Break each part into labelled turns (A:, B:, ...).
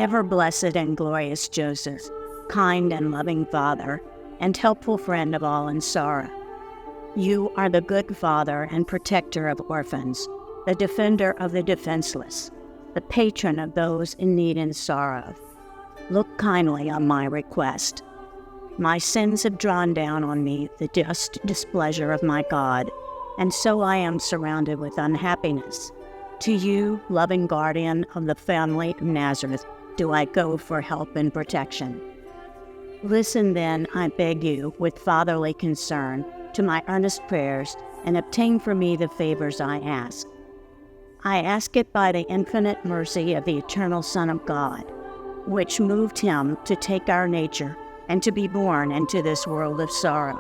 A: ever blessed and glorious Joseph, kind and loving Father, and helpful friend of all in sorrow. You are the good Father and protector of orphans, the defender of the defenseless, the patron of those in need and sorrow. Look kindly on my request. My sins have drawn down on me the just displeasure of my God, and so I am surrounded with unhappiness. To you, loving guardian of the family of Nazareth, do I go for help and protection. Listen then, I beg you, with fatherly concern, to my earnest prayers, and obtain for me the favors I ask. I ask it by the infinite mercy of the eternal Son of God, which moved him to take our nature and to be born into this world of sorrow.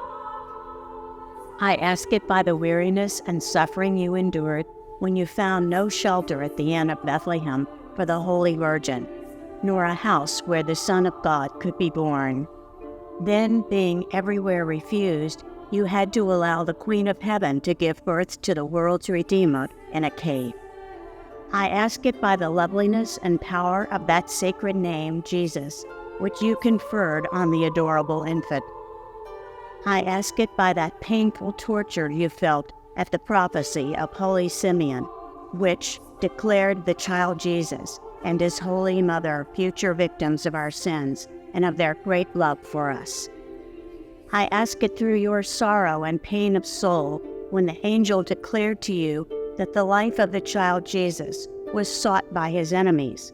A: I ask it by the weariness and suffering you endured when you found no shelter at the inn of Bethlehem for the Holy Virgin, nor a house where the Son of God could be born. Then, being everywhere refused, you had to allow the Queen of Heaven to give birth to the world's Redeemer in a cave. I ask it by the loveliness and power of that sacred name, Jesus, which you conferred on the adorable infant. I ask it by that painful torture you felt at the prophecy of Holy Simeon, which declared the child Jesus and his Holy Mother future victims of our sins and of their great love for us. I ask it through your sorrow and pain of soul when the angel declared to you that the life of the child Jesus was sought by his enemies.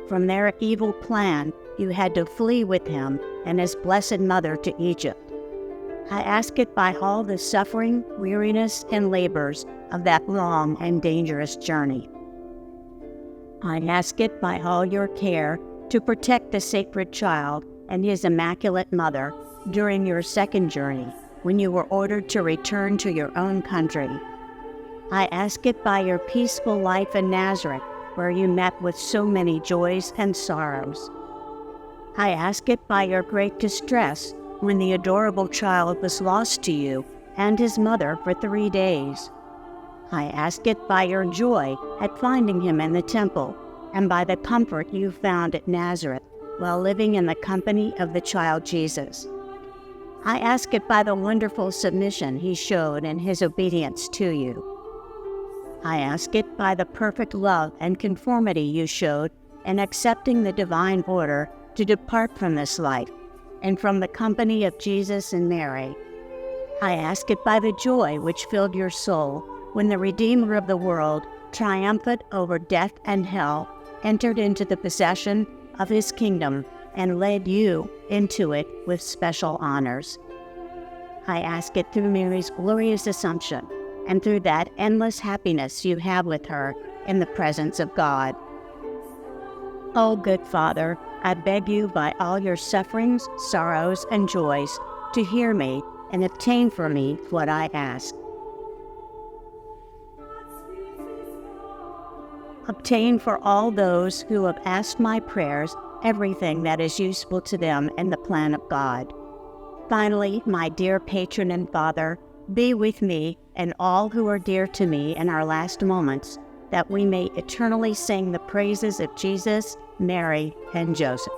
A: From their evil plan, you had to flee with him and his blessed mother to Egypt. I ask it by all the suffering, weariness, and labors of that long and dangerous journey. I ask it by all your care to protect the sacred child and his immaculate mother during your second journey, when you were ordered to return to your own country. I ask it by your peaceful life in Nazareth, where you met with so many joys and sorrows. I ask it by your great distress when the adorable child was lost to you and his mother for 3 days. I ask it by your joy at finding him in the temple, and by the comfort you found at Nazareth while living in the company of the child Jesus. I ask it by the wonderful submission he showed in his obedience to you. I ask it by the perfect love and conformity you showed in accepting the divine order to depart from this life and from the company of Jesus and Mary. I ask it by the joy which filled your soul when the Redeemer of the world, triumphant over death and hell, entered into the possession of his kingdom and led you into it with special honors. I ask it through Mary's glorious Assumption and through that endless happiness you have with her in the presence of God. O good Father, I beg you by all your sufferings, sorrows, and joys to hear me and obtain for me what I ask. Obtain for all those who have asked my prayers everything that is useful to them in the plan of God. Finally, my dear patron and Father, be with me and all who are dear to me in our last moments, that we may eternally sing the praises of Jesus, Mary, and Joseph.